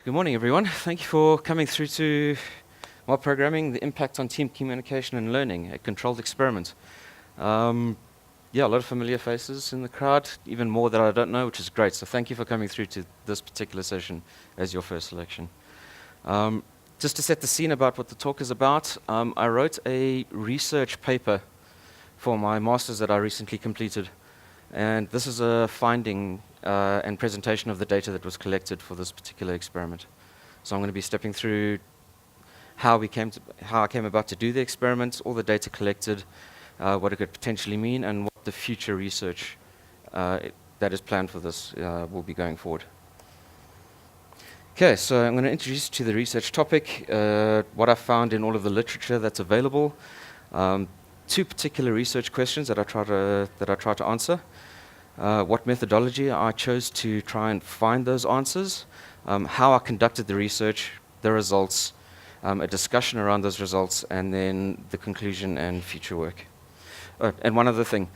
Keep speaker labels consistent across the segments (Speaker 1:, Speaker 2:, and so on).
Speaker 1: Good morning, everyone. Thank you for coming through to mob programming, the impact on team communication and learning, a controlled experiment. Yeah, a lot of familiar faces in the crowd, even more that I don't know, which is great. So thank you for coming through to this particular session as your first selection. Just to set the scene about what the talk is about, I wrote a research paper for my master's that I recently completed. And this is a finding and presentation of the data that was collected for this particular experiment. So I'm going to be stepping through how I came about to do the experiment, all the data collected, what it could potentially mean, and what the future research that is planned for this will be going forward. Okay, so I'm going to introduce you to the research topic, what I found in all of the literature that's available, two particular research questions that I try to answer. What methodology I chose to try and find those answers, how I conducted the research, the results, a discussion around those results, and then the conclusion and future work. And one other thing,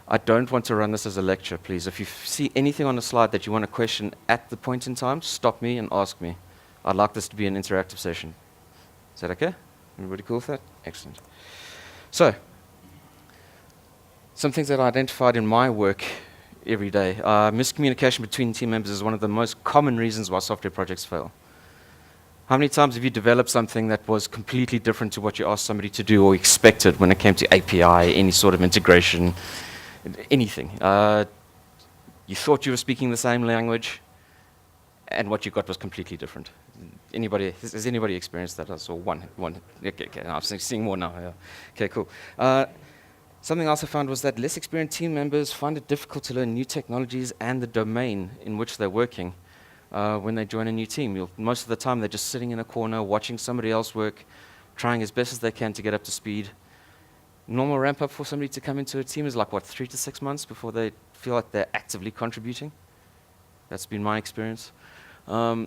Speaker 1: I don't want to run this as a lecture, please. If you see anything on the slide that you want to question at the point in time, stop me and ask me. I'd like this to be an interactive session. Is that okay? Everybody cool with that? Excellent. So, some things that I identified in my work every day. Miscommunication between team members is one of the most common reasons why software projects fail. How many times have you developed something that was completely different to what you asked somebody to do or expected when it came to API, any sort of integration, anything? You thought you were speaking the same language, and what you got was completely different. Has anybody experienced that? I saw one. Okay, I'm seeing more now. Yeah. Okay, cool. Something else I found was that less experienced team members find it difficult to learn new technologies and the domain in which they're working when they join a new team. Most of the time, they're just sitting in a corner, watching somebody else work, trying as best as they can to get up to speed. Normal ramp-up for somebody to come into a team is like, 3 to 6 months before they feel like they're actively contributing. That's been my experience. So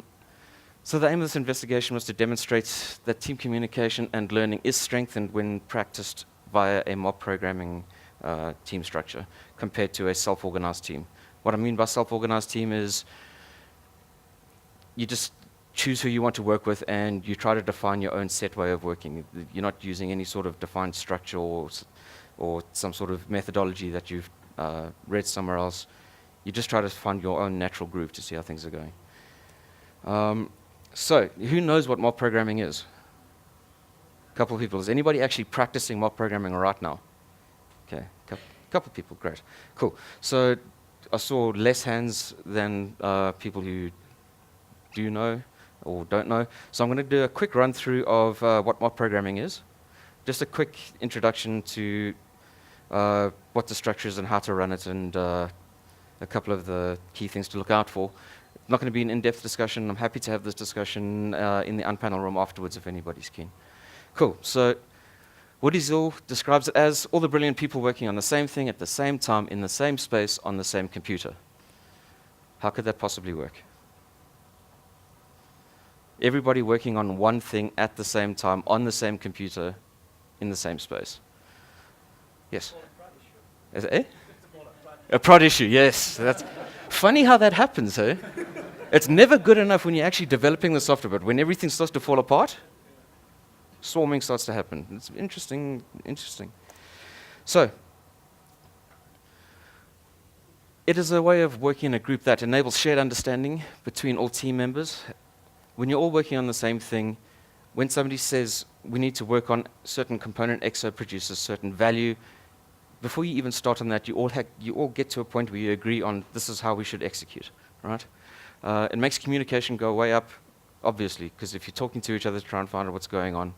Speaker 1: the aim of this investigation was to demonstrate that team communication and learning is strengthened when practiced via a mob programming team structure compared to a self-organized team. What I mean by self-organized team is you just choose who you want to work with and you try to define your own set way of working. You're not using any sort of defined structure or some sort of methodology that you've read somewhere else. You just try to find your own natural groove to see how things are going. So, who knows what mob programming is? A couple of people. Is anybody actually practicing mob programming right now? Okay, couple of people, great. Cool. So I saw less hands than people who do know or don't know. So I'm going to do a quick run through of what mob programming is. Just a quick introduction to what the structure is and how to run it, and a couple of the key things to look out for. Not going to be an in-depth discussion. I'm happy to have this discussion in the unpanel room afterwards if anybody's keen. Cool. So Woody Zill describes it as all the brilliant people working on the same thing at the same time in the same space on the same computer. How could that possibly work? Everybody working on one thing at the same time on the same computer in the same space. Yes? Is it, a prod issue, yes. That's funny how that happens, eh? It's never good enough when you're actually developing the software, but when everything starts to fall apart, swarming starts to happen. It's interesting. So, it is a way of working in a group that enables shared understanding between all team members. When you're all working on the same thing, when somebody says we need to work on certain component X, so produces certain value, before you even start on that, you all get to a point where you agree on this is how we should execute, right? It makes communication go way up, obviously, because if you're talking to each other to try and find out what's going on,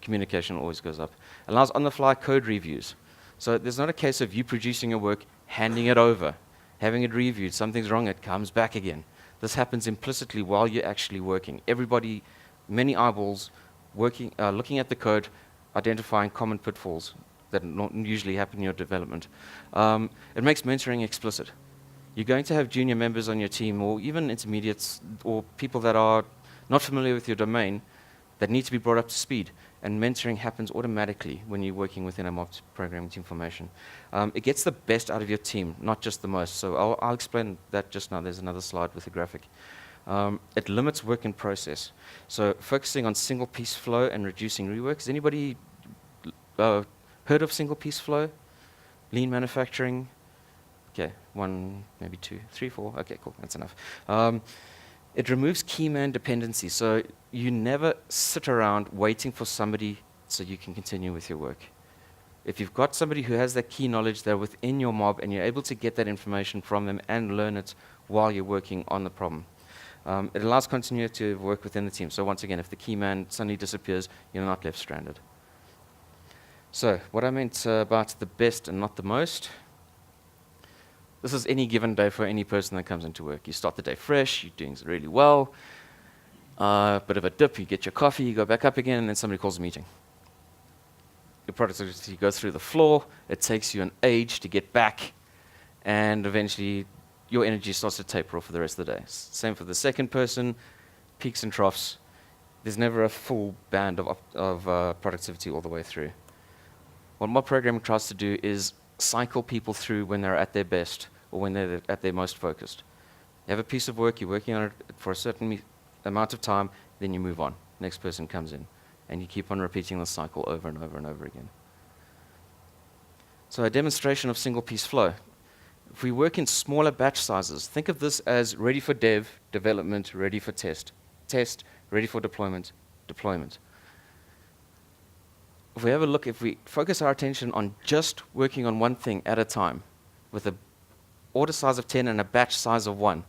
Speaker 1: communication always goes up. Allows on-the-fly code reviews. So there's not a case of you producing your work, handing it over, having it reviewed, something's wrong, it comes back again. This happens implicitly while you're actually working. Everybody, many eyeballs, working, looking at the code, identifying common pitfalls that not usually happen in your development. It makes mentoring explicit. You're going to have junior members on your team, or even intermediates, or people that are not familiar with your domain, that need to be brought up to speed. And mentoring happens automatically when you're working within a mob programming team formation. It gets the best out of your team, not just the most. So I'll explain that just now. There's another slide with a graphic. It limits work in process. So focusing on single piece flow and reducing rework. Has anybody heard of single piece flow? Lean manufacturing? Okay, 1, maybe 2, 3, 4. Okay, cool, that's enough. It removes key man dependency. So you never sit around waiting for somebody so you can continue with your work. If you've got somebody who has that key knowledge, they're within your mob, and you're able to get that information from them and learn it while you're working on the problem. It allows continuity of work within the team. So once again, if the key man suddenly disappears, you're not left stranded. So what I meant about the best and not the most, this is any given day for any person that comes into work. You start the day fresh, you're doing really well, bit of a dip, you get your coffee, you go back up again, and then somebody calls a meeting. Your productivity goes through the floor, it takes you an age to get back, and eventually your energy starts to taper off for the rest of the day. Same for the second person, peaks and troughs. There's never a full band of productivity all the way through. What mob programming tries to do is cycle people through when they're at their best or when they're at their most focused. You have a piece of work, you're working on it for a certain amount of time, then you move on. Next person comes in. And you keep on repeating the cycle over and over and over again. So a demonstration of single piece flow. If we work in smaller batch sizes, think of this as ready for development, ready for test, ready for deployment, deployment. If we have a look, if we focus our attention on just working on one thing at a time, with an order size of 10 and a batch size of 1,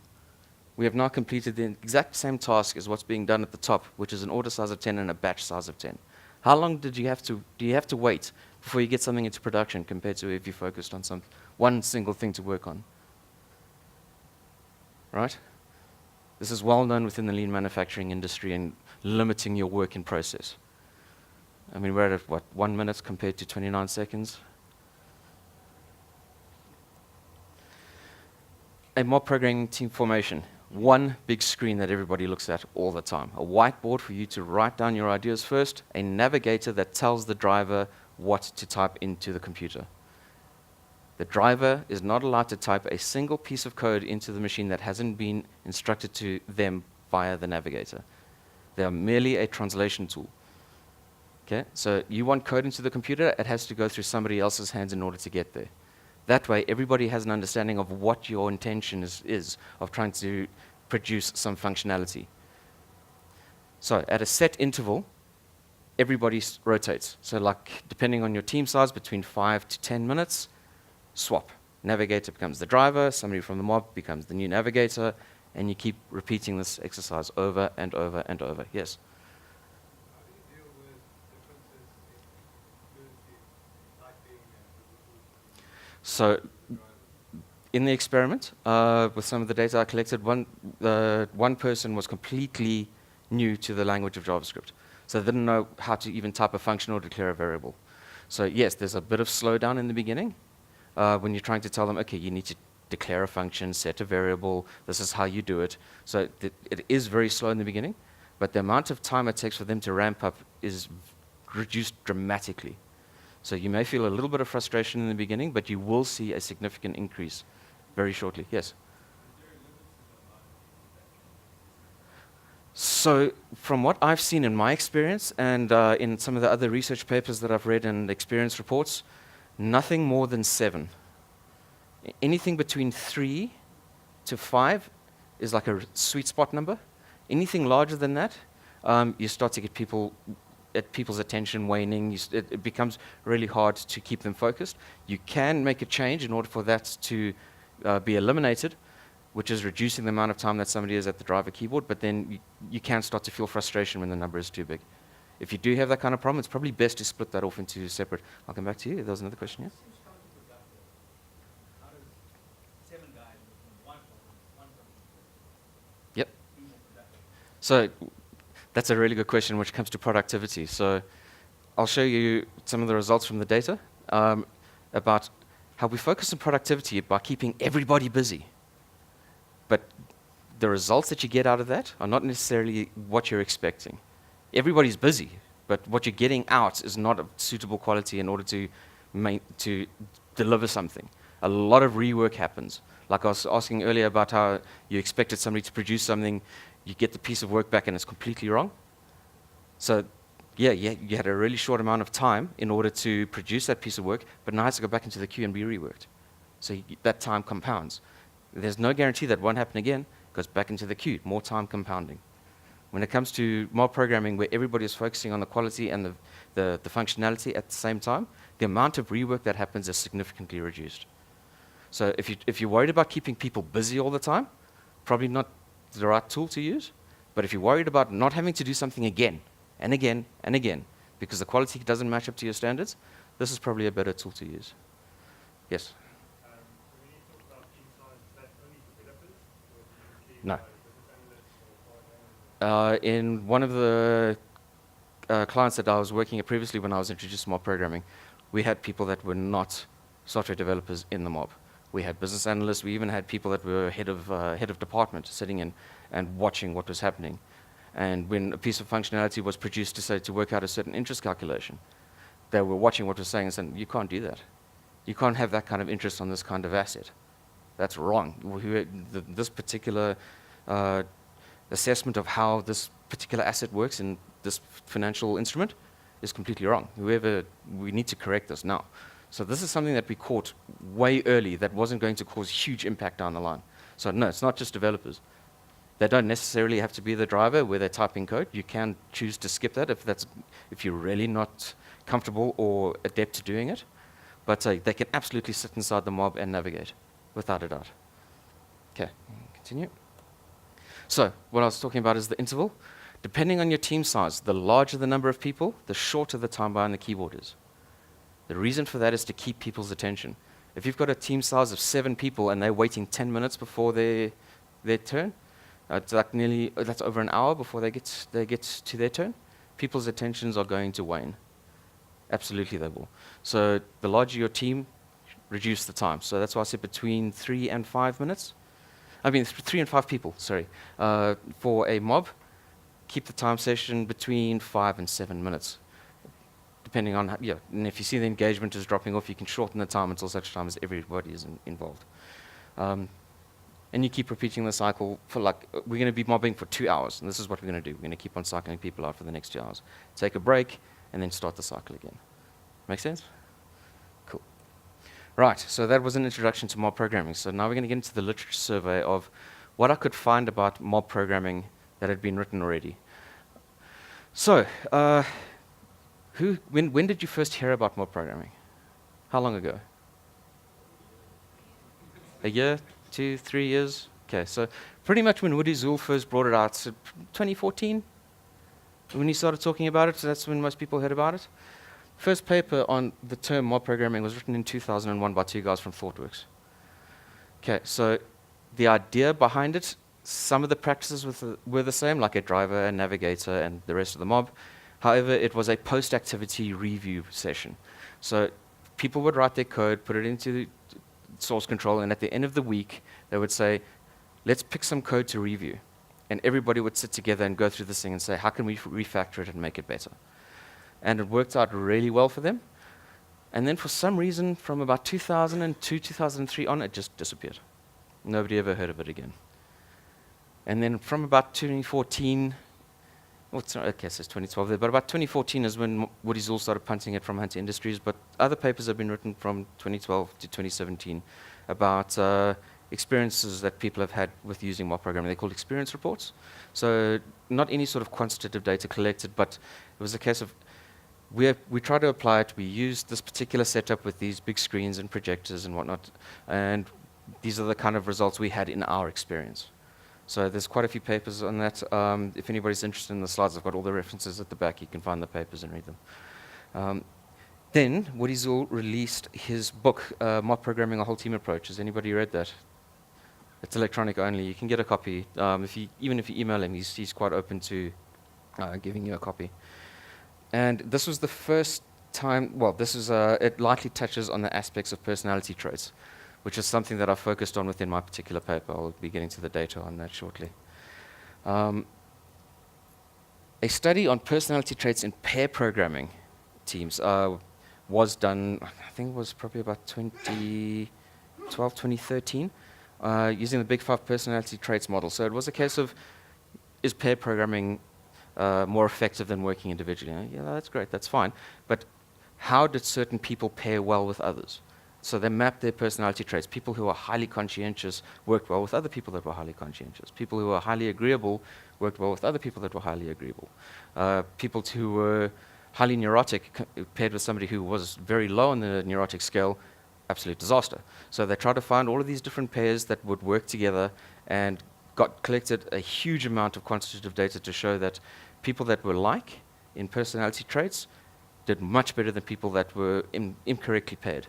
Speaker 1: we have now completed the exact same task as what's being done at the top, which is an order size of 10 and a batch size of 10. How long do you have to wait before you get something into production compared to if you focused on one single thing to work on? Right? This is well known within the lean manufacturing industry and limiting your work in process. I mean, we're at, what, 1 minute compared to 29 seconds? A mob programming team formation. One big screen that everybody looks at all the time. A whiteboard for you to write down your ideas first. A navigator that tells the driver what to type into the computer. The driver is not allowed to type a single piece of code into the machine that hasn't been instructed to them via the navigator. They are merely a translation tool. Okay? So you want code into the computer, it has to go through somebody else's hands in order to get there. That way, everybody has an understanding of what your intention is of trying to produce some functionality. So at a set interval, everybody rotates. So like, depending on your team size, between 5 to 10 minutes, swap. Navigator becomes the driver, somebody from the mob becomes the new navigator, and you keep repeating this exercise over and over and over. Yes?
Speaker 2: How do you deal with differences in fluency in typing and resolution?
Speaker 1: So in the experiment, with some of the data I collected, one person was completely new to the language of JavaScript. So they didn't know how to even type a function or declare a variable. So yes, there's a bit of slowdown in the beginning when you're trying to tell them, okay, you need to declare a function, set a variable, this is how you do it. So it is very slow in the beginning, but the amount of time it takes for them to ramp up is reduced dramatically. So you may feel a little bit of frustration in the beginning, but you will see a significant increase very shortly. Yes? So from what I've seen in my experience and in some of the other research papers that I've read and experience reports, nothing more than 7. Anything between 3 to 5 is like a sweet spot number. Anything larger than that, you start to get people's attention waning. It becomes really hard to keep them focused. You can make a change in order for that to be eliminated, which is reducing the amount of time that somebody is at the driver keyboard, but then you can start to feel frustration when the number is too big. If you do have that kind of problem, it's probably best to split that off into separate. I'll come back to you. There was another question, yeah?
Speaker 2: Seems counterproductive. How does 7 guys with one person
Speaker 1: Yep.
Speaker 2: be more productive?
Speaker 1: So that's a really good question when it comes to productivity. So I'll show you some of the results from the data about how we focus on productivity by keeping everybody busy. But the results that you get out of that are not necessarily what you're expecting. Everybody's busy, but what you're getting out is not of suitable quality in order to deliver something. A lot of rework happens. Like I was asking earlier about how you expected somebody to produce something, you get the piece of work back and it's completely wrong. So yeah, you had a really short amount of time in order to produce that piece of work, but now it has to go back into the queue and be reworked. So that time compounds. There's no guarantee that won't happen again. It goes back into the queue, more time compounding. When it comes to mob programming, where everybody is focusing on the quality and the functionality at the same time, the amount of rework that happens is significantly reduced. So if you're worried about keeping people busy all the time, probably not the right tool to use. But if you're worried about not having to do something again and again and again because the quality doesn't match up to your standards, this is probably a better tool to use. Yes?
Speaker 2: So when you talk about team size, is that only developers, or do you include
Speaker 1: No.
Speaker 2: business analysts or product owners?
Speaker 1: In one of the clients that I was working at previously when I was introduced to mob programming, we had people that were not software developers in the mob. We had business analysts. We even had people that were head of department sitting in and watching what was happening. And when a piece of functionality was produced to say to work out a certain interest calculation, they were watching what was saying and saying, you can't do that. You can't have that kind of interest on this kind of asset. That's wrong. This particular assessment of how this particular asset works in this financial instrument is completely wrong. We need to correct this now. So this is something that we caught way early that wasn't going to cause huge impact down the line. So no, it's not just developers. They don't necessarily have to be the driver where they're typing code. You can choose to skip that if you're really not comfortable or adept to doing it. But they can absolutely sit inside the mob and navigate, without a doubt. Okay, continue. So what I was talking about is the interval. Depending on your team size, the larger the number of people, the shorter the time behind the keyboard is. The reason for that is to keep people's attention. If you've got a team size of 7 people and they're waiting 10 minutes before their turn, it's like that's over an hour before they get to their turn, people's attentions are going to wane. Absolutely they will. So the larger your team, reduce the time. So that's why I said between 3 and 5 minutes. I mean 3 and 5 people, sorry. For a mob, keep the time session between 5 and 7 minutes. Depending on, and if you see the engagement is dropping off, you can shorten the time until such time as everybody is involved. And you keep repeating the cycle for we're going to be mobbing for 2 hours, and this is what we're going to do. We're going to keep on cycling people out for the next 2 hours. Take a break, and then start the cycle again. Make sense? Cool. Right, so that was an introduction to mob programming. So now we're going to get into the literature survey of what I could find about mob programming that had been written already. So, when did you first hear about mob programming? How long ago? A year? 2, 3 years? Okay, so pretty much when Woody Zuhl first brought it out, so 2014, when he started talking about it, so that's when most people heard about it. First paper on the term mob programming was written in 2001 by 2 guys from ThoughtWorks. Okay, so the idea behind it, some of the practices were the same, like a driver, a navigator, and the rest of the mob. However, it was a post-activity review session. So people would write their code, put it into the source control, and at the end of the week, they would say, let's pick some code to review. And everybody would sit together and go through this thing and say, how can we refactor it and make it better? And it worked out really well for them. And then for some reason, from about 2002, 2003 on, it just disappeared. Nobody ever heard of it again. And then from about 2014, okay, so it's 2012 there, but about 2014 is when Woody Zuhl started punting it from Hunter Industries, but other papers have been written from 2012 to 2017 about experiences that people have had with using mob programming. They're called experience reports. So not any sort of quantitative data collected, but it was a case of we tried to apply it. We used this particular setup with these big screens and projectors and whatnot, and these are the kind of results we had in our experience. So there's quite a few papers on that. If anybody's interested in the slides, I've got all the references at the back. You can find the papers and read them. Then Woody Zuhl released his book, Mob Programming: A Whole Team Approach. Has anybody read that? It's electronic only. You can get a copy. Even if you email him, he's quite open to giving you a copy. And this was the first time, it lightly touches on the aspects of personality traits, which is something that I focused on within my particular paper. I'll be getting to the data on that shortly. A study on personality traits in pair programming teams was done, I think it was probably about 2012, 2013, using the Big Five personality traits model. So it was a case of, is pair programming more effective than working individually? Yeah, that's great, that's fine. But how did certain people pair well with others? So they mapped their personality traits. People who are highly conscientious worked well with other people that were highly conscientious. People who are highly agreeable worked well with other people that were highly agreeable. People who were highly neurotic paired with somebody who was very low on the neurotic scale, absolute disaster. So they tried to find all of these different pairs that would work together and collected a huge amount of quantitative data to show that people that were like in personality traits did much better than people that were incorrectly paired.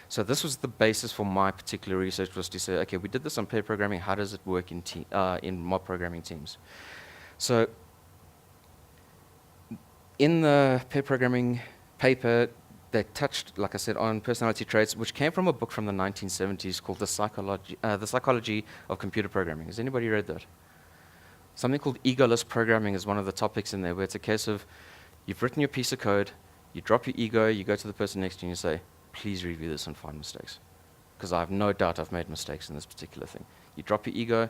Speaker 1: So this was the basis for my particular research, was to say, okay, we did this on pair programming, how does it work in mob programming teams? So in the pair programming paper, they touched, like I said, on personality traits, which came from a book from the 1970s called The Psychology of Computer Programming. Has anybody read that? Something called egoless programming is one of the topics in there, where it's a case of, you've written your piece of code, you drop your ego, you go to the person next to you and you say, please review this and find mistakes, because I have no doubt I've made mistakes in this particular thing. You drop your ego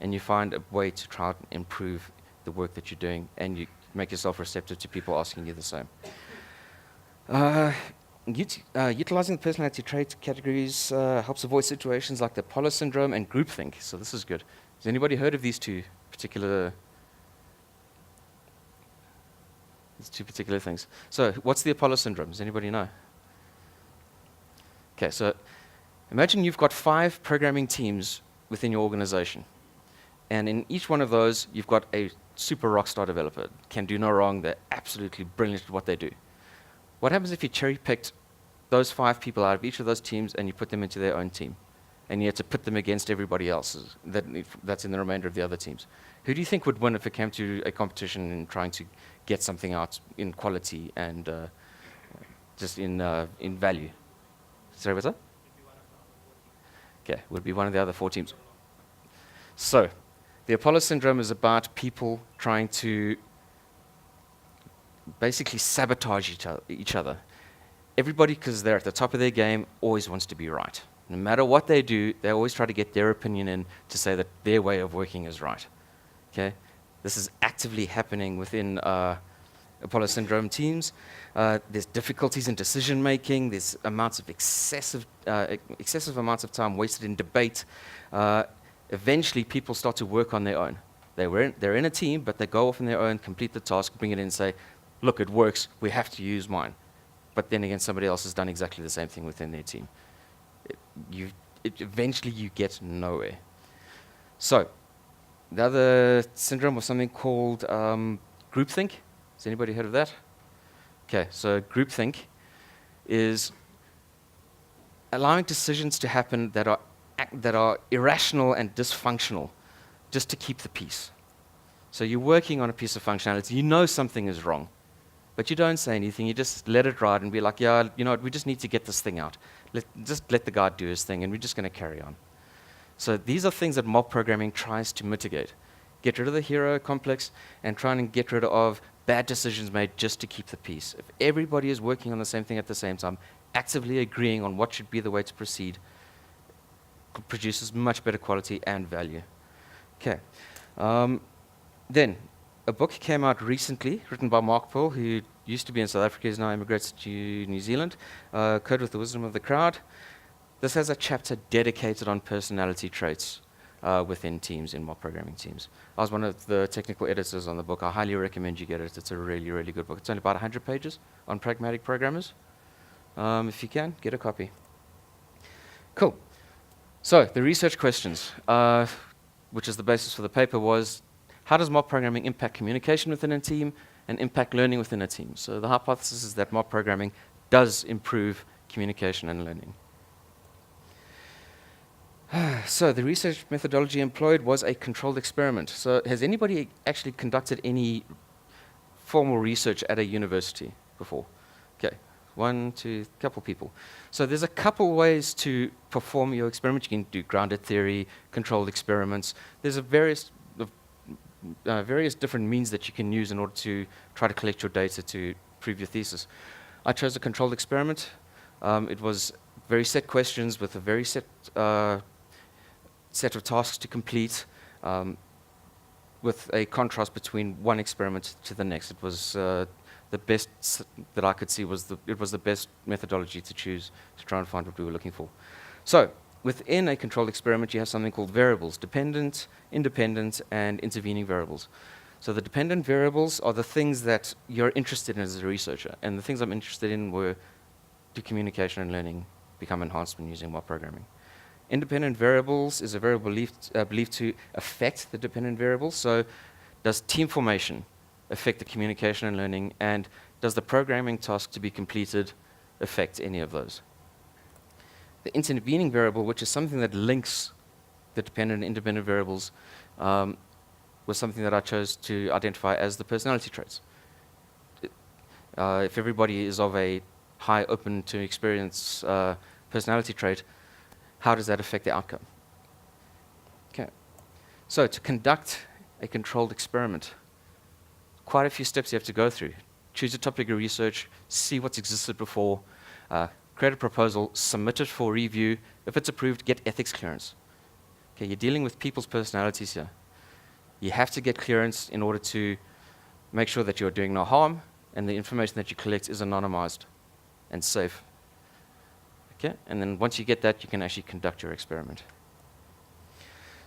Speaker 1: and you find a way to try and improve the work that you're doing, and you make yourself receptive to people asking you the same. Utilizing the personality trait categories helps avoid situations like the Apollo syndrome and groupthink. So this is good. Has anybody heard of these two particular things? So what's the Apollo syndrome? Does anybody know? Okay, so imagine you've got 5 programming teams within your organization. And in each one of those, you've got a super rock star developer. Can do no wrong, they're absolutely brilliant at what they do. What happens if you cherry-picked those 5 people out of each of those teams and you put them into their own team? And you had to put them against everybody else that's in the remainder of the other teams. Who do you think would win if it came to a competition in trying to get something out in quality and just in value? Sorry, what's that? Okay, would be one of the other 4 teams. So, the Apollo syndrome is about people trying to basically sabotage each other. Everybody, because they're at the top of their game, always wants to be right. No matter what they do, they always try to get their opinion in to say that their way of working is right. Okay? This is actively happening within Apollo syndrome teams. There's difficulties in decision making. There's amounts of excessive amounts of time wasted in debate. Eventually, people start to work on their own. They're in a team, but they go off on their own, complete the task, bring it in and say, look, it works, we have to use mine. But then again, somebody else has done exactly the same thing within their team. Eventually, you get nowhere. So, the other syndrome was something called groupthink. Has anybody heard of that? Okay, so groupthink is allowing decisions to happen that are irrational and dysfunctional just to keep the peace. So you're working on a piece of functionality, you know something is wrong, but you don't say anything, you just let it ride and be like, yeah, you know what, we just need to get this thing out. Just let the guy do his thing and we're just going to carry on. So these are things that mob programming tries to mitigate. Get rid of the hero complex and try and get rid of bad decisions made just to keep the peace. If everybody is working on the same thing at the same time, actively agreeing on what should be the way to proceed, produces much better quality and value. Okay. Then, a book came out recently, written by Mark Pearl, who used to be in South Africa, is now immigrated to New Zealand, Code with the Wisdom of the Crowd. This has a chapter dedicated on personality traits within teams, in mob programming teams. I was one of the technical editors on the book. I highly recommend you get it. It's a really, really good book. It's only about 100 pages on pragmatic programmers. If you can, get a copy. Cool. So, the research questions, which is the basis for the paper, was how does mob programming impact communication within a team and impact learning within a team? So the hypothesis is that mob programming does improve communication and learning. So the research methodology employed was a controlled experiment. So has anybody actually conducted any formal research at a university before? Okay. 1, 2, couple people. So there's a couple ways to perform your experiment. You can do grounded theory, controlled experiments. There's various different means that you can use in order to try to collect your data to prove your thesis. I chose a controlled experiment. It was very set questions with a very set set of tasks to complete, with a contrast between one experiment to the next. It was the best that I could see it was the best methodology to choose to try and find what we were looking for. So within a controlled experiment, you have something called variables: dependent, independent, and intervening variables. So the dependent variables are the things that you're interested in as a researcher, and the things I'm interested in were, do communication and learning become enhanced when using while programming? Independent variables is a variable believed to affect the dependent variables. So does team formation affect the communication and learning, and does the programming task to be completed affect any of those? The intervening variable, which is something that links the dependent and independent variables, was something that I chose to identify as the personality traits. If everybody is of a high open to experience personality trait, how does that affect the outcome? Okay. So to conduct a controlled experiment, quite a few steps you have to go through. Choose a topic of research, see what's existed before, create a proposal, submit it for review. If it's approved, get ethics clearance. Okay, you're dealing with people's personalities here. You have to get clearance in order to make sure that you're doing no harm and the information that you collect is anonymized and safe. Okay, and then once you get that, you can actually conduct your experiment.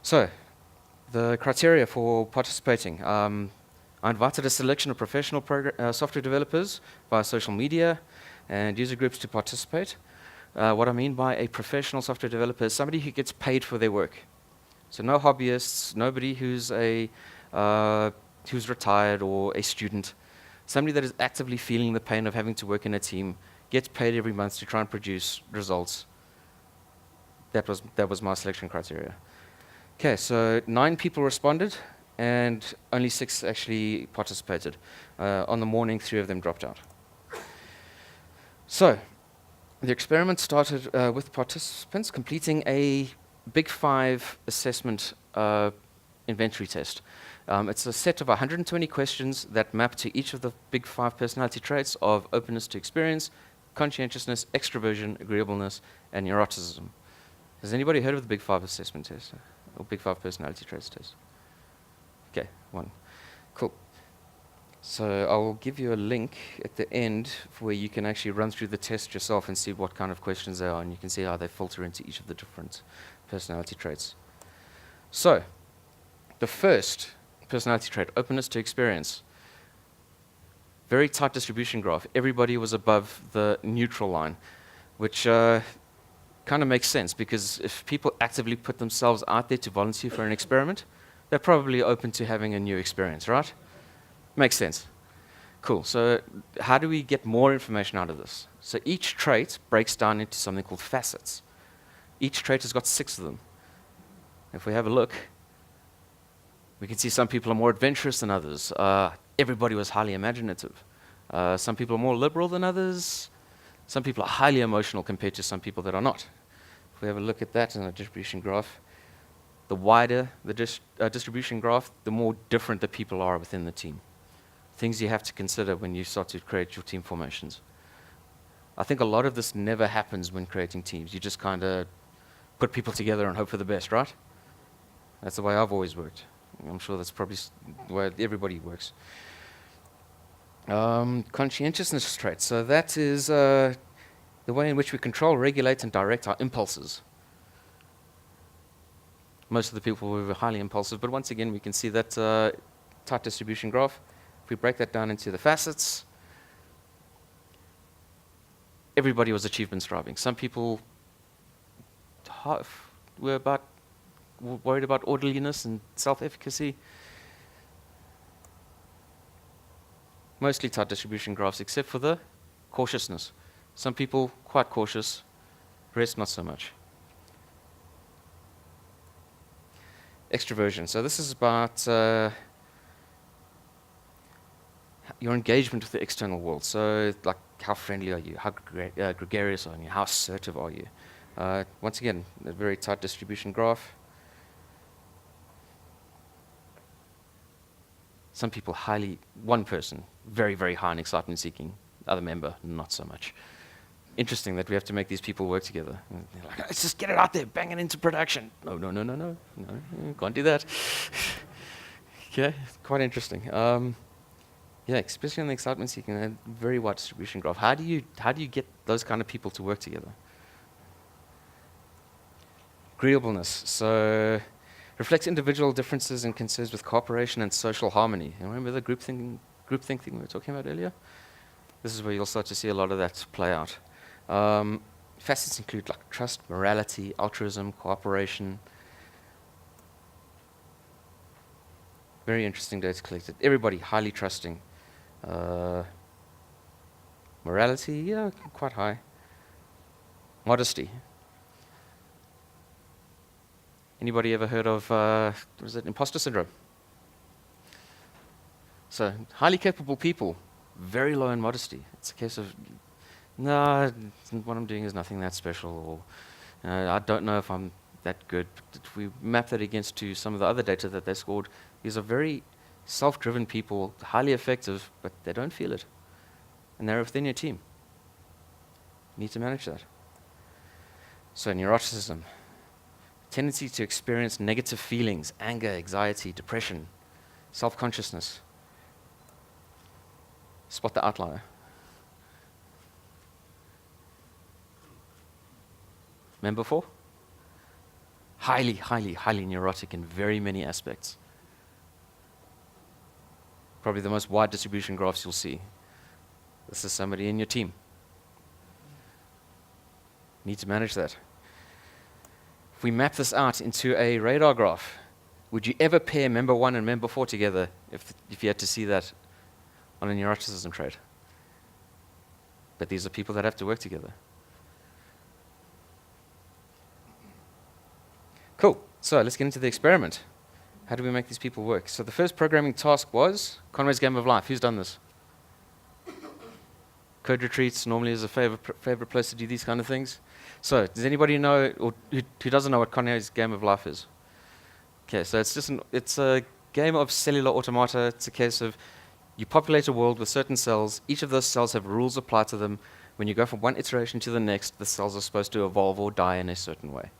Speaker 1: So, the criteria for participating. I invited a selection of professional software developers via social media and user groups to participate. What I mean by a professional software developer is somebody who gets paid for their work. So no hobbyists, nobody who's retired or a student. Somebody that is actively feeling the pain of having to work in a team, gets paid every month to try and produce results. That was my selection criteria. Okay, so 9 people responded, and only 6 actually participated. On the morning, 3 of them dropped out. So, the experiment started with participants completing a Big 5 assessment inventory test. It's a set of 120 questions that map to each of the Big 5 personality traits of openness to experience, conscientiousness, extraversion, agreeableness, and neuroticism. Has anybody heard of the Big 5 assessment test? Or Big 5 personality traits test? Okay, 1. Cool. So I'll give you a link at the end where you can actually run through the test yourself and see what kind of questions there are, and you can see how they filter into each of the different personality traits. So, the first personality trait, openness to experience. Very tight distribution graph. Everybody was above the neutral line, which kind of makes sense, because if people actively put themselves out there to volunteer for an experiment, they're probably open to having a new experience, right? Makes sense. Cool. So how do we get more information out of this? So each trait breaks down into something called FACETS. Each trait has got 6 of them. If we have a look, we can see some people are more adventurous than others. Everybody was highly imaginative. Some people are more liberal than others. Some people are highly emotional compared to some people that are not. If we have a look at that in a distribution graph, the wider the distribution graph, the more different the people are within the team. Things you have to consider when you start to create your team formations. I think a lot of this never happens when creating teams. You just kind of put people together and hope for the best, right? That's the way I've always worked. I'm sure that's probably the way everybody works. Conscientiousness traits. So that is the way in which we control, regulate, and direct our impulses. Most of the people were highly impulsive, but once again, we can see that tight distribution graph. If we break that down into the facets, everybody was achievement striving. Some people were worried about orderliness and self-efficacy. Mostly tight distribution graphs, except for the cautiousness. Some people quite cautious, rest not so much. Extraversion. So this is about your engagement with the external world. So like, how friendly are you? How gregarious are you? How assertive are you? Once again, a very tight distribution graph. Some people one person, very, very high in excitement seeking. Other member, not so much. interesting that we have to make these people work together. And they're like, let's just get it out there, bang it into production. No, you can't do that. Okay, quite interesting. Yeah, especially on the excitement seeking, a very wide distribution graph. How do you get those kind of people to work together? Agreeableness. So reflects individual differences and concerns with cooperation and social harmony. And remember the groupthink thing we were talking about earlier? This is where you'll start to see a lot of that play out. Facets include like trust, morality, altruism, cooperation. Very interesting data collected. Everybody highly trusting. Morality, yeah, quite high. Modesty. Anybody ever heard of was it imposter syndrome? So highly capable people, very low in modesty. It's a case of, no, what I'm doing is nothing that special, or I don't know if I'm that good. But if we map that against to some of the other data that they scored, these are very self-driven people, highly effective, but they don't feel it. And they're within your team. You need to manage that. So neuroticism. Tendency to experience negative feelings, anger, anxiety, depression, self-consciousness. Spot the outlier. Member 4? Highly neurotic in very many aspects. Probably the most wide distribution graphs you'll see. This is somebody in your team. Need to manage that. If we map this out into a radar graph, would you ever pair member 1 and member 4 together if you had to see that on a neuroticism trait? But these are people that have to work together. Cool. So let's get into the experiment. How do we make these people work? So the first programming task was Conway's Game of Life. Who's done this? Code retreats normally is a favorite place to do these kind of things. So does anybody know, or who doesn't know what Conway's Game of Life is? Okay, so it's a game of cellular automata. It's a case of you populate a world with certain cells. Each of those cells have rules applied to them. When you go from one iteration to the next, the cells are supposed to evolve or die in a certain way.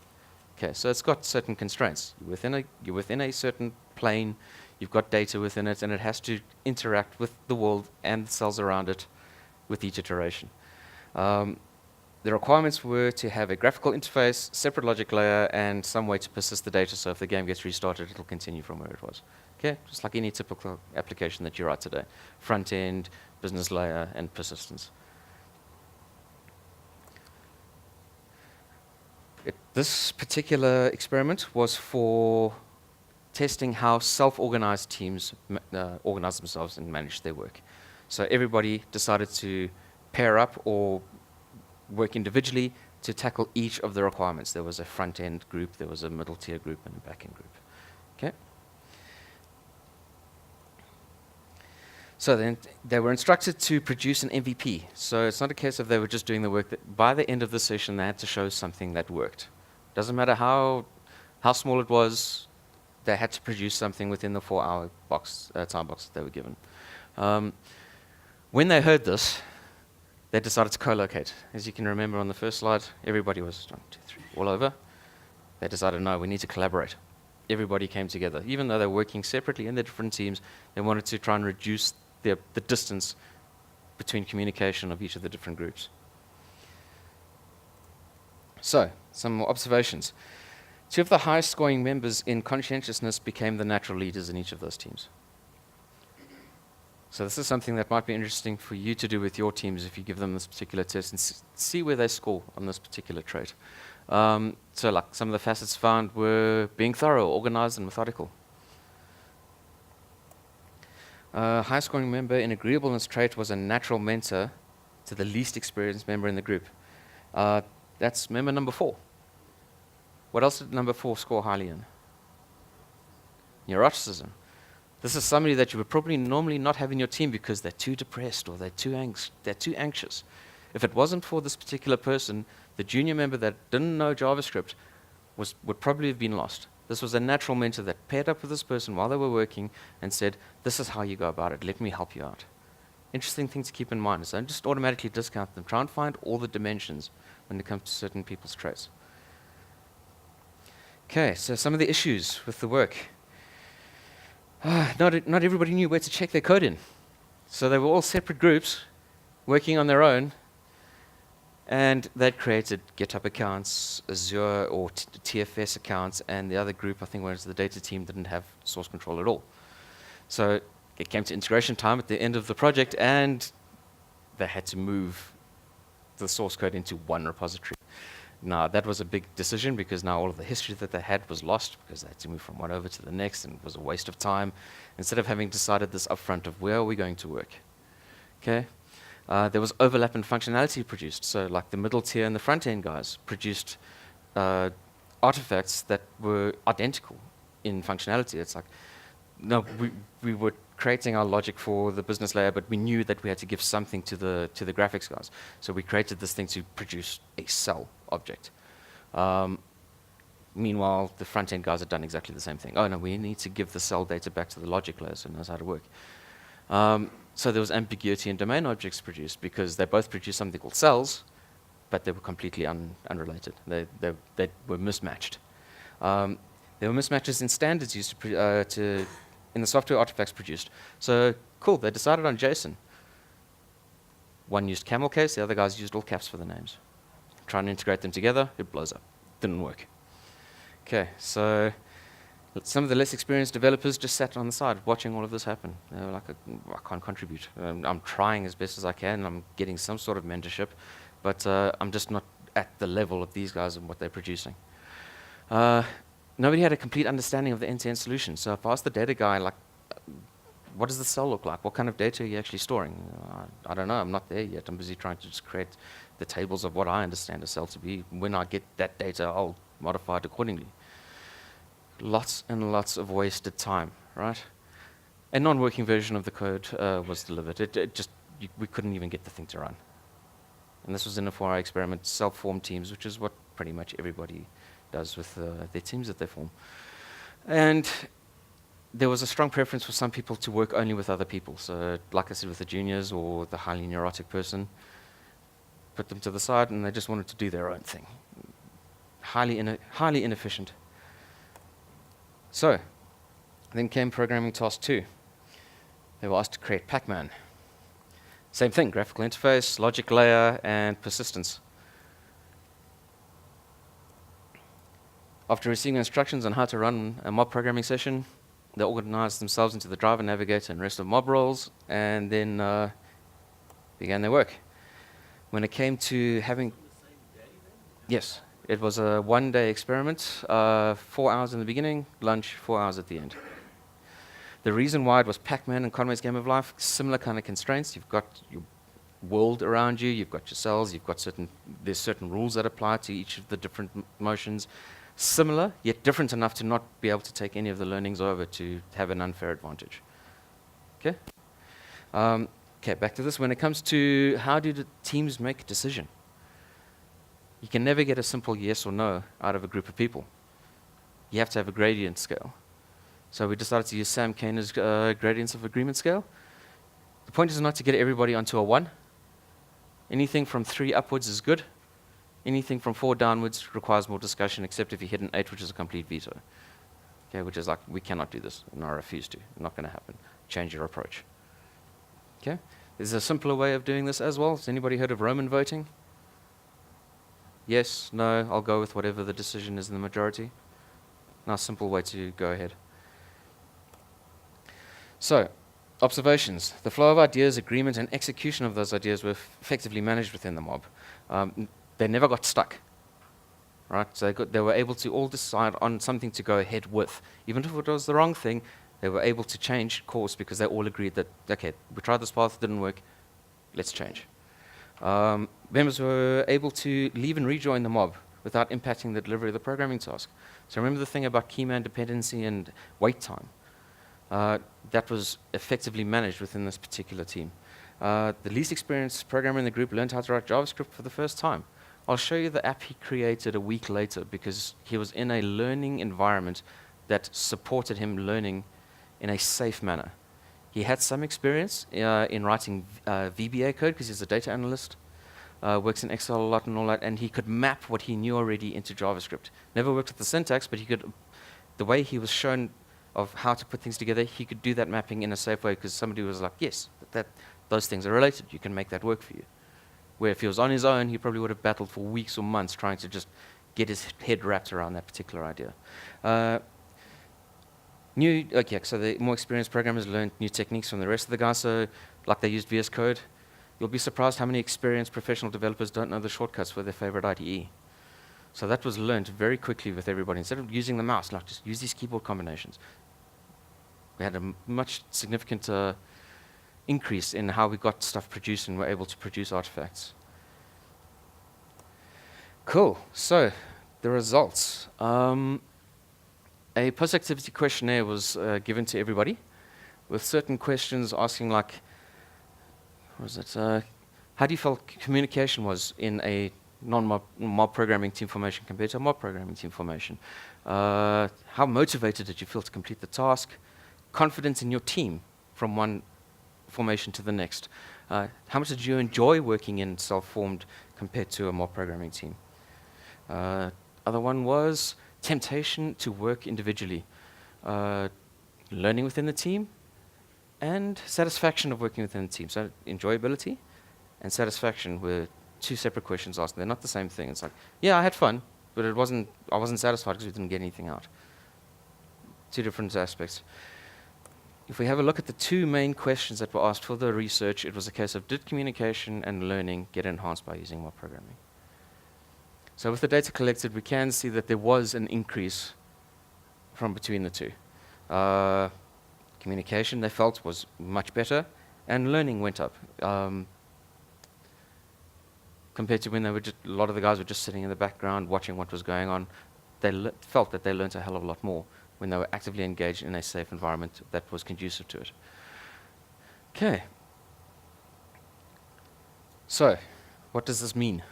Speaker 1: Okay, so it's got certain constraints. You're within a certain plane, you've got data within it, and it has to interact with the world and the cells around it with each iteration. The requirements were to have a graphical interface, separate logic layer, and some way to persist the data, so if the game gets restarted, it'll continue from where it was. Okay, just like any typical application that you write today. Front end, business layer, and persistence. This particular experiment was for testing how self-organized teams organize themselves and manage their work. So everybody decided to pair up or work individually to tackle each of the requirements. There was a front-end group, there was a middle-tier group, and a back-end group. Okay. So then they were instructed to produce an MVP. So it's not a case of they were just doing the work. That by the end of the session, they had to show something that worked. Doesn't matter how small it was, they had to produce something within the 4-hour time box that they were given. When they heard this, they decided to co-locate. As you can remember on the first slide, everybody was 1, 2, 3, all over. They decided, no, we need to collaborate. Everybody came together. Even though they were working separately in their different teams, they wanted to try and reduce the distance between communication of each of the different groups. So, some more observations. 2 of the highest scoring members in conscientiousness became the natural leaders in each of those teams. So this is something that might be interesting for you to do with your teams if you give them this particular test and see where they score on this particular trait. So like some of the facets found were being thorough, organized, and methodical. High scoring member in agreeableness trait was a natural mentor to the least experienced member in the group. That's member number 4. What else did number 4 score highly in? Neuroticism. This is somebody that you would probably normally not have in your team because they're too depressed or they're too anxious. If it wasn't for this particular person, the junior member that didn't know JavaScript would probably have been lost. This was a natural mentor that paired up with this person while they were working and said, this is how you go about it, let me help you out. interesting thing to keep in mind is don't just automatically discount them. Try and find all the dimensions when it comes to certain people's traits. Okay, so some of the issues with the work. Not everybody knew where to check their code in. So they were all separate groups working on their own, and they'd created GitHub accounts, Azure or TFS accounts, and the other group, I think, was the data team, didn't have source control at all. So it came to integration time at the end of the project, and they had to move the source code into one repository. Now, that was a big decision because now all of the history that they had was lost because they had to move from one over to the next, and it was a waste of time. Instead of having decided this upfront of where are we going to work, okay? There was overlap in functionality produced. So like the middle tier and the front end guys produced artifacts that were identical in functionality. It's like, no, we were creating our logic for the business layer, but we knew that we had to give something to the graphics guys. So we created this thing to produce a cell object. Meanwhile, the front end guys had done exactly the same thing. Oh no, we need to give the cell data back to the logic layer so it knows how to work. So there was ambiguity in domain objects produced because they both produced something called cells, but they were completely unrelated. They were mismatched. There were mismatches in standards used in the software artifacts produced. So cool, they decided on JSON. One used camel case, the other guys used all caps for the names. Trying to integrate them together, it blows up. Didn't work. Okay, so some of the less experienced developers just sat on the side watching all of this happen. They were like, I can't contribute. I'm trying as best as I can, and I'm getting some sort of mentorship, but I'm just not at the level of these guys and what they're producing. Nobody had a complete understanding of the end-to-end solution. So if I asked the data guy, like, what does the cell look like? What kind of data are you actually storing? I don't know. I'm not there yet. I'm busy trying to just create the tables of what I understand a cell to be. When I get that data, I'll modify it accordingly. Lots and lots of wasted time, right? A non-working version of the code was delivered. We couldn't even get the thing to run. And this was in a 4-hour experiment, self-formed teams, which is what pretty much everybody does with their teams that they form. And there was a strong preference for some people to work only with other people. So like I said, with the juniors or the highly neurotic person, put them to the side and they just wanted to do their own thing. Highly inefficient. So then came programming task 2. They were asked to create Pac-Man. Same thing, graphical interface, logic layer, and persistence. After receiving instructions on how to run a mob programming session, they organized themselves into the driver, navigator, and rest of mob roles, and then began their work. When it came to having... Yes, it was a 1-day experiment, 4 hours in the beginning, lunch, 4 hours at the end. The reason why it was Pac-Man and Conway's Game of Life, similar kind of constraints. You've got your world around you, you've got your cells, there's certain rules that apply to each of the different motions. Similar, yet different enough to not be able to take any of the learnings over to have an unfair advantage. Okay? Okay, back to this. When it comes to how do the teams make a decision, you can never get a simple yes or no out of a group of people. You have to have a gradient scale. So we decided to use Sam Kainer's gradients of agreement scale. The point is not to get everybody onto a 1. Anything from 3 upwards is good. Anything from 4 downwards requires more discussion, except if you hit an 8, which is a complete veto. Okay, which is like, we cannot do this, and I refuse to. Not going to happen. Change your approach. Okay? There's a simpler way of doing this as well. Has anybody heard of Roman voting? Yes, no, I'll go with whatever the decision is in the majority. Nice simple way to go ahead. So, observations. The flow of ideas, agreement, and execution of those ideas were effectively managed within the mob. They never got stuck, right? So they were able to all decide on something to go ahead with. Even if it was the wrong thing, they were able to change course because they all agreed that, okay, we tried this path, it didn't work, let's change. Members were able to leave and rejoin the mob without impacting the delivery of the programming task. So remember the thing about key man dependency and wait time. That was effectively managed within this particular team. The least experienced programmer in the group learned how to write JavaScript for the first time. I'll show you the app he created a week later because he was in a learning environment that supported him learning in a safe manner. He had some experience in writing VBA code because he's a data analyst, works in Excel a lot and all that, and he could map what he knew already into JavaScript. Never worked with the syntax, but he could, the way he was shown of how to put things together, he could do that mapping in a safe way because somebody was like, yes, those things are related. You can make that work for you. Where if he was on his own, he probably would have battled for weeks or months trying to just get his head wrapped around that particular idea. So the more experienced programmers learned new techniques from the rest of the guys, so like they used VS Code. You'll be surprised how many experienced professional developers don't know the shortcuts for their favorite IDE. So that was learned very quickly with everybody. Instead of using the mouse, like just use these keyboard combinations. We had a much significant increase in how we got stuff produced and were able to produce artifacts. Cool, so the results. A post-activity questionnaire was given to everybody with certain questions asking like, what was it? How do you feel communication was in a non-mob programming team formation compared to a mob programming team formation? How motivated did you feel to complete the task? Confidence in your team from one formation to the next. How much did you enjoy working in self-formed compared to a mob programming team? Other one was temptation to work individually. Learning within the team and satisfaction of working within the team. So enjoyability and satisfaction were two separate questions asked. They're not the same thing. It's like, yeah, I had fun, but I wasn't satisfied because we didn't get anything out. Two different aspects. If we have a look at the two main questions that were asked for the research, it was a case of did communication and learning get enhanced by using mob programming? So with the data collected, we can see that there was an increase from between the two. Communication, they felt, was much better, and learning went up. Compared to when they were a lot of the guys were just sitting in the background watching what was going on, they felt that they learned a hell of a lot more when they were actively engaged in a safe environment that was conducive to it. Okay. So, what does this mean?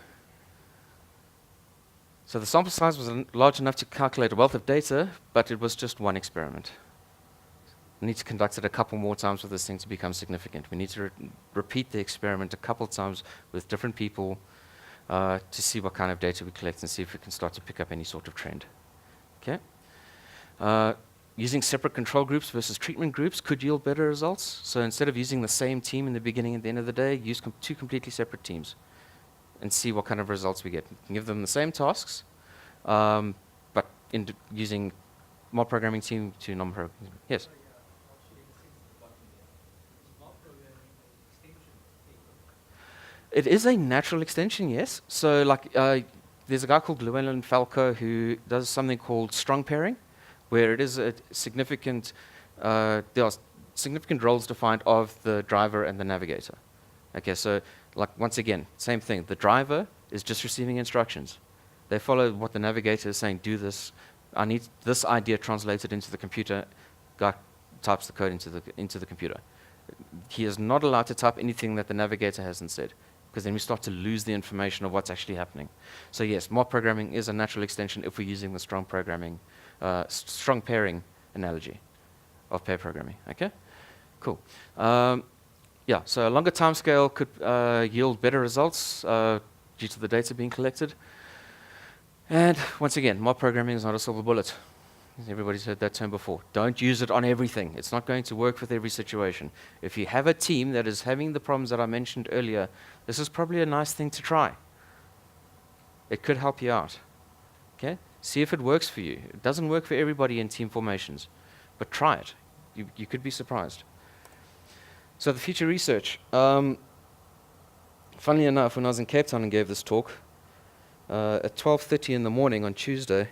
Speaker 1: So the sample size was large enough to calculate a wealth of data, but it was just one experiment. We need to conduct it a couple more times for this thing to become significant. We need to repeat the experiment a couple times with different people to see what kind of data we collect and see if we can start to pick up any sort of trend. Okay. Using separate control groups versus treatment groups could yield better results. So instead of using the same team in the beginning and the end of the day, use two completely separate teams and see what kind of results we get. You can give them the same tasks, but using mob programming team to non-programming. Yes? It is a natural extension, yes. So like there's a guy called Llewellyn Falco who does something called strong pairing, where it is a significant, there are significant roles defined of the driver and the navigator. Okay, so like once again, same thing. The driver is just receiving instructions. They follow what the navigator is saying, do this. I need this idea translated into the computer. Guy types the code into the computer. He is not allowed to type anything that the navigator hasn't said, because then we start to lose the information of what's actually happening. So yes, mob programming is a natural extension if we're using the strong programming, strong pairing analogy of pair programming. Okay, cool. Yeah, so a longer time scale could yield better results due to the data being collected. And once again, mob programming is not a silver bullet. Everybody's heard that term before. Don't use it on everything. It's not going to work with every situation. If you have a team that is having the problems that I mentioned earlier, this is probably a nice thing to try. It could help you out. Okay? See if it works for you. It doesn't work for everybody in team formations, but try it. You could be surprised. So the future research. Funnily enough, when I was in Cape Town and gave this talk, at 12:30 in the morning on Tuesday,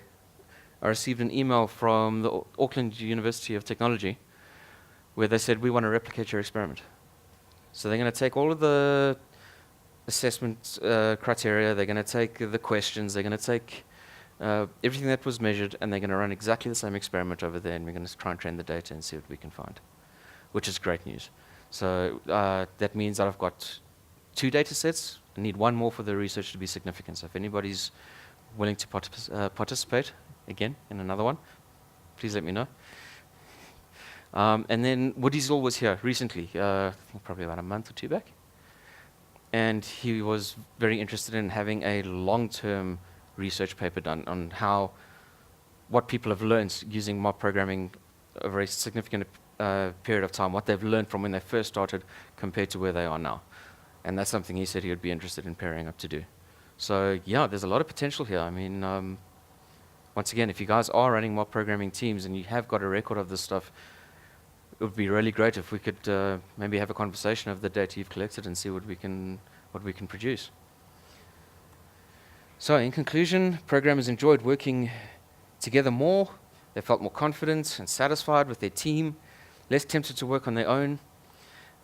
Speaker 1: I received an email from the Auckland University of Technology where they said, we want to replicate your experiment. So they're going to take all of the assessment criteria, they're going to take the questions, they're going to take everything that was measured, and they're going to run exactly the same experiment over there, and we're going to try and train the data and see what we can find, which is great news. So that means that I've got 2 data sets. I need 1 more for the research to be significant. So if anybody's willing to participate, again, in another one, please let me know. And then Woody's Law was here recently, I think probably about a month or two back. And he was very interested in having a long-term research paper done on what people have learned using mob programming over a significant period of time, what they've learned from when they first started compared to where they are now. And that's something he said he would be interested in pairing up to do. So yeah, there's a lot of potential here. I mean, once again, if you guys are running mob programming teams and you have got a record of this stuff, it would be really great if we could maybe have a conversation of the data you've collected and see what we can produce. So in conclusion, programmers enjoyed working together more. They felt more confident and satisfied with their team, less tempted to work on their own,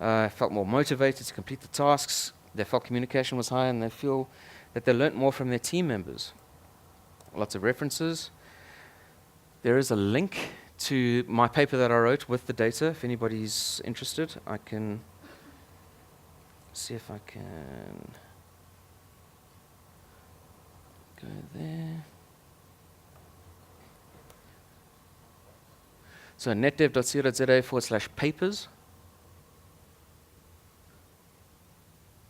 Speaker 1: felt more motivated to complete the tasks. They felt communication was higher, and they feel that they learnt more from their team members. Lots of references. There is a link to my paper that I wrote with the data. If anybody's interested, I can see if I can go there. So netdev.co.za/papers.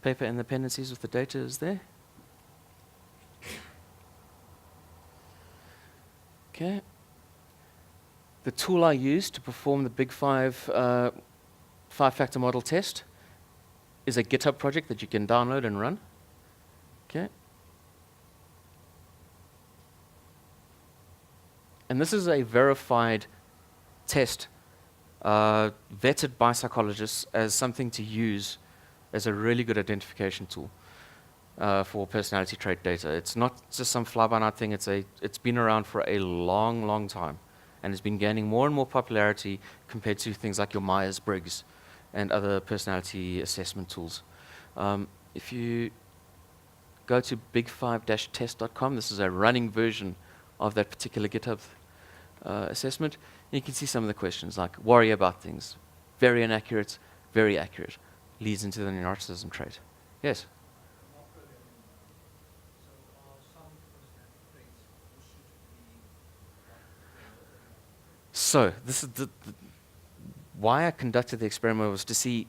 Speaker 1: Paper and dependencies with the data is there. Okay. The tool I used to perform the Big Five five-factor model test is a GitHub project that you can download and run. Okay. And this is a verified test vetted by psychologists as something to use as a really good identification tool for personality trait data. It's not just some fly-by-night thing. It's been around for a long, long time, and it's been gaining more and more popularity compared to things like your Myers-Briggs and other personality assessment tools. If you go to big5-test.com, this is a running version of that particular GitHub assessment. And you can see some of the questions like worry about things, very inaccurate, very accurate, leads into the neuroticism trait. Yes? So this is why I conducted the experiment was to see,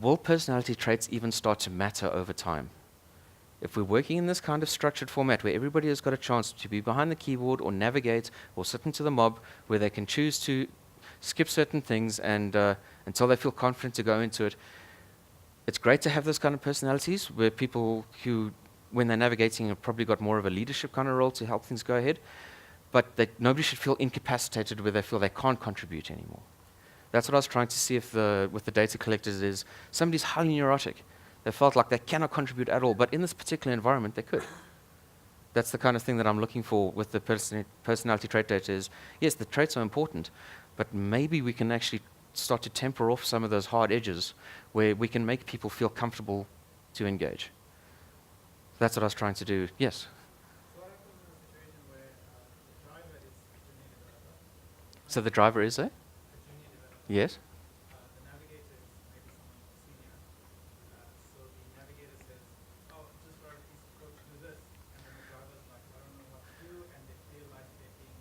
Speaker 1: will personality traits even start to matter over time? If we're working in this kind of structured format where everybody has got a chance to be behind the keyboard or navigate or sit into the mob where they can choose to skip certain things and until they feel confident to go into it, it's great to have those kind of personalities where people who, when they're navigating, have probably got more of a leadership kind of role to help things go ahead, but that nobody should feel incapacitated where they feel they can't contribute anymore. That's what I was trying to see if with the data collectors is somebody's highly neurotic. They felt like they cannot contribute at all, but in this particular environment, they could. That's the kind of thing that I'm looking for with the personality trait data is, yes, the traits are important, but maybe we can actually start to temper off some of those hard edges where we can make people feel comfortable to engage. That's what I was trying to do. Yes?
Speaker 2: So what happens in a situation where the driver is a junior developer?
Speaker 1: So the driver is a?
Speaker 2: A junior developer.
Speaker 1: Yes?
Speaker 2: The navigator is maybe someone senior. So the navigator says, oh, just write a piece of code to do this. And then the driver's like, I don't know what to do. And they feel like they're being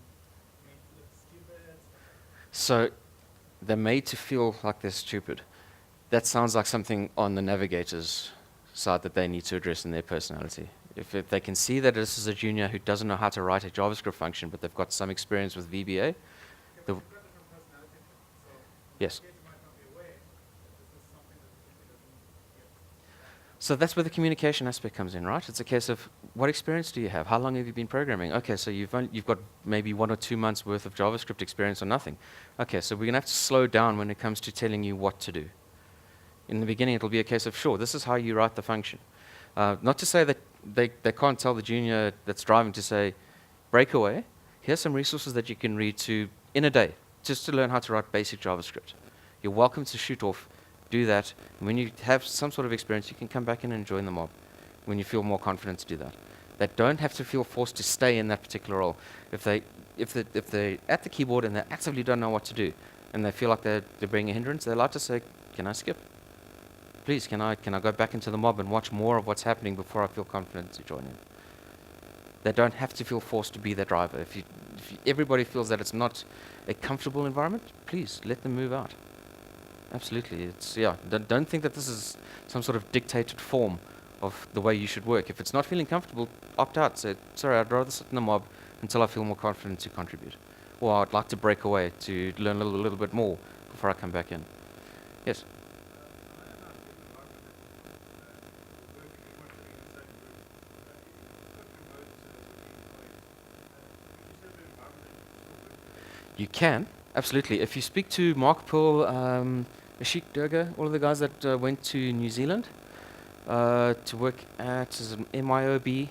Speaker 2: made to look stupid.
Speaker 1: So they're made to feel like they're stupid. That sounds like something on the navigator's side that they need to address in their personality. If they can see that this is a junior who doesn't know how to write a JavaScript function, but they've got some experience with VBA.
Speaker 2: But you've got different personality traits. So
Speaker 1: Yes.
Speaker 2: the navigator might not be aware that this is something that the junior doesn't get.
Speaker 1: So that's where the communication aspect comes in, right? It's a case of what experience do you have? How long have you been programming? Okay, so you've got maybe 1 or 2 months worth of JavaScript experience or nothing. Okay, so we're going to have to slow down when it comes to telling you what to do. In the beginning, it'll be a case of, sure, this is how you write the function. Not to say that they can't tell the junior that's driving to say, breakaway, here's some resources that you can read to in a day, just to learn how to write basic JavaScript. You're welcome to shoot off, do that. And when you have some sort of experience, you can come back in and join the mob when you feel more confident to do that. They don't have to feel forced to stay in that particular role. If they're at the keyboard and they actively don't know what to do, and they feel like they're being a hindrance, they're allowed to say, can I skip? Please, can I go back into the mob and watch more of what's happening before I feel confident to join in? They don't have to feel forced to be the driver. If if everybody feels that it's not a comfortable environment, please let them move out. Absolutely. It's, yeah, don't think that this is some sort of dictated form of the way you should work. If it's not feeling comfortable, opt out. Say, sorry, I'd rather sit in the mob until I feel more confident to contribute. Or I'd like to break away to learn a little bit more before I come back in. Yes? You can, absolutely. If you speak to Mark Pearl, Ashik Durga, all of the guys that went to New Zealand to work at as an MIOB,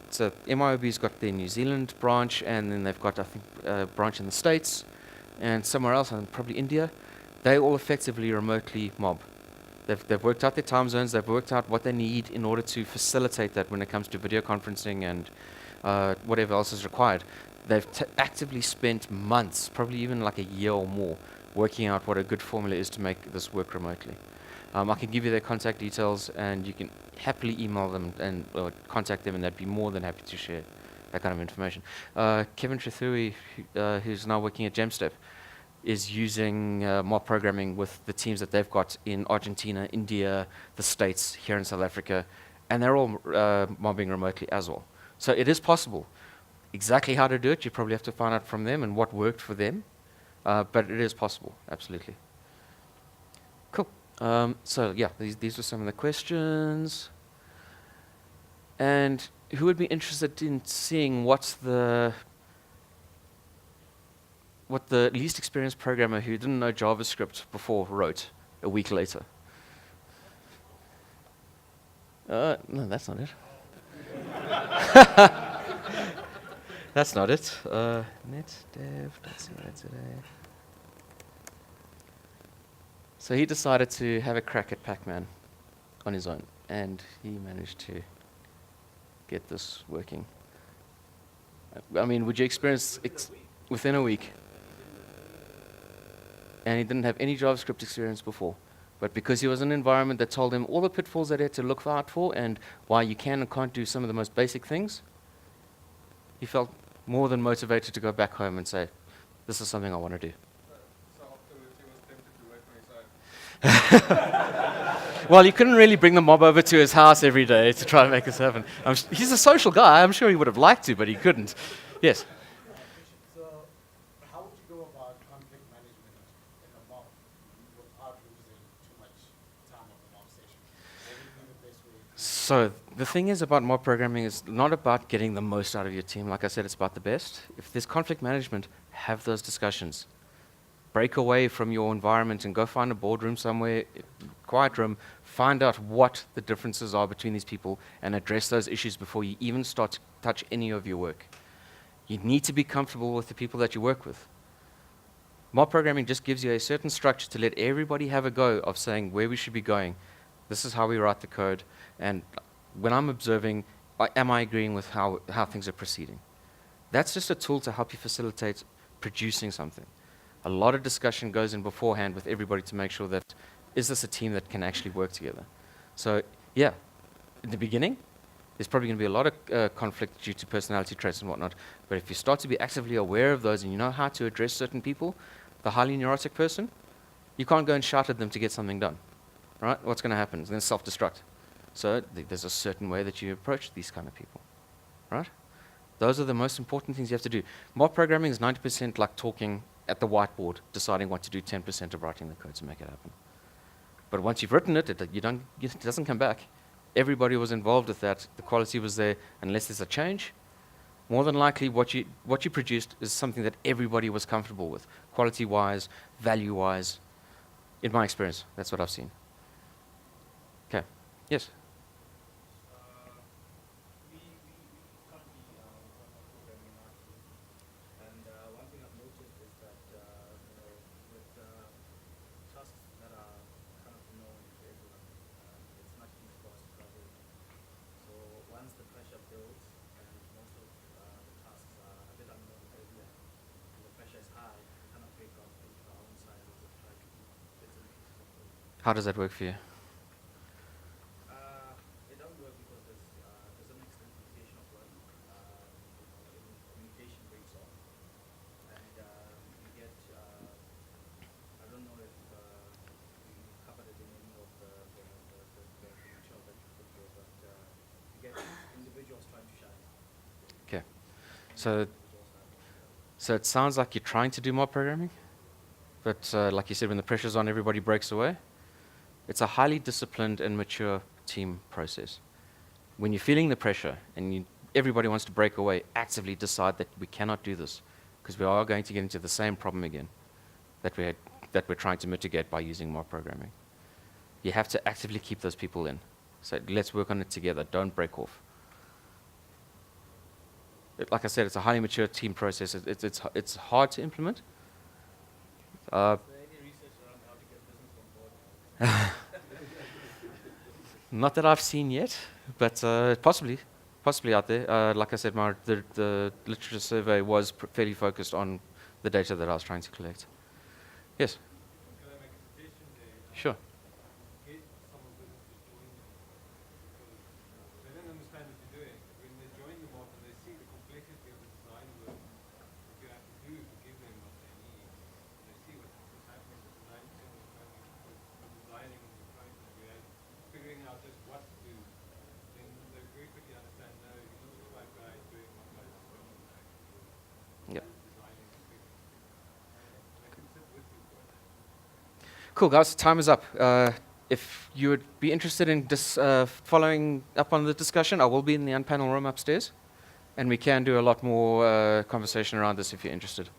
Speaker 1: so MIOB's got their New Zealand branch, and then they've got, I think, a branch in the States and somewhere else, and probably India. They all effectively remotely mob. They've worked out their time zones, they've worked out what they need in order to facilitate that when it comes to video conferencing and whatever else is required. They've actively spent months, probably even like a year or more, working out what a good formula is to make this work remotely. I can give you their contact details, and you can happily email them and contact them, and they'd be more than happy to share that kind of information. Kevin Trethui, who's now working at Gemstep, is using mob programming with the teams that they've got in Argentina, India, the States, here in South Africa, and they're all mobbing remotely as well. So it is possible. Exactly how to do it, you probably have to find out from them and what worked for them, but it is possible, absolutely. Cool. So yeah, these were some of the questions. And who would be interested in seeing what the least experienced programmer who didn't know JavaScript before wrote a week later? No, that's not it. That's not it. NetDev.ca today. So he decided to have a crack at Pac-Man on his own, and he managed to get this working. I mean, would you experience within a week? And he didn't have any JavaScript experience before. But because he was in an environment that told him all the pitfalls that he had to look out for and why you can and can't do some of the most basic things, he felt more than motivated to go back home and say, this is something I want to do.
Speaker 3: So afterwards he was tempted to work on his own.
Speaker 1: Well, you couldn't really bring the mob over to his house every day to try and make this happen. He's a social guy. I'm sure he would have liked to, but he couldn't. Yes?
Speaker 4: So how would you go about conflict management in a mob without losing too much time of the mob session? What would be the best way?
Speaker 1: So the thing is about mob programming is not about getting the most out of your team. Like I said, it's about the best. If there's conflict management, have those discussions. Break away from your environment and go find a boardroom somewhere, quiet room, find out what the differences are between these people and address those issues before you even start to touch any of your work. You need to be comfortable with the people that you work with. Mob programming just gives you a certain structure to let everybody have a go of saying where we should be going. This is how we write the code, and when I'm observing, am I agreeing with how things are proceeding? That's just a tool to help you facilitate producing something. A lot of discussion goes in beforehand with everybody to make sure that, is this a team that can actually work together? So yeah, in the beginning, there's probably going to be a lot of conflict due to personality traits and whatnot, but if you start to be actively aware of those and you know how to address certain people, the highly neurotic person, you can't go and shout at them to get something done. Right? What's going to happen? It's going to self-destruct. So there's a certain way that you approach these kind of people. Right? Those are the most important things you have to do. Mob programming is 90% like talking at the whiteboard, deciding what to do, 10% of writing the code to make it happen. But once you've written it, it doesn't come back. Everybody was involved with that. The quality was there. Unless there's a change, more than likely what you produced is something that everybody was comfortable with, quality-wise, value-wise. In my experience, that's what I've seen. Okay. Yes?
Speaker 2: We currently programming in our team, and one thing I've noticed is that with tasks that are kind of known to everyone, it's much easier for us to collaborate. So once the pressure builds and most of the tasks are a bit unknown to everyone, and the pressure is high, we kind of break off into our own silos and try to keep bits and pieces of code.
Speaker 1: How does that work for you?
Speaker 2: It doesn't work because there's a mixed interpretation of work. In communication, for
Speaker 1: So, so it sounds like you're trying to do mob programming, but like you said, when the pressure's on, everybody breaks away. It's a highly disciplined and mature team process. When you're feeling the pressure and everybody wants to break away, actively decide that we cannot do this because we are going to get into the same problem again that we're trying to mitigate by using mob programming. You have to actively keep those people in. So let's work on it together. Don't break off. Like I said, it's a highly mature team process. It's hard to implement.
Speaker 2: Is there any research around how to get business on board?
Speaker 1: Not that I've seen yet, but possibly out there. Like I said, the literature survey was fairly focused on the data that I was trying to collect. Yes,
Speaker 3: Can I make a suggestion there?
Speaker 1: sure.
Speaker 3: Get some of them to join them. Because they don't understand what you're doing. When they join them off and they see the complexity of the design work that you have to do to give them what they need, and they see what's happening with the 90% of the time with designing and the trying to create, figuring out just what to do, then they very quickly understand, no, you're not just five guys doing what guys are doing, actually.
Speaker 1: Yep.
Speaker 3: Designing and figuring it out. And I can sit with you for that.
Speaker 1: Cool, guys. Time is up. If you would be interested in following up on the discussion, I will be in the unpanel room upstairs, and we can do a lot more conversation around this if you're interested.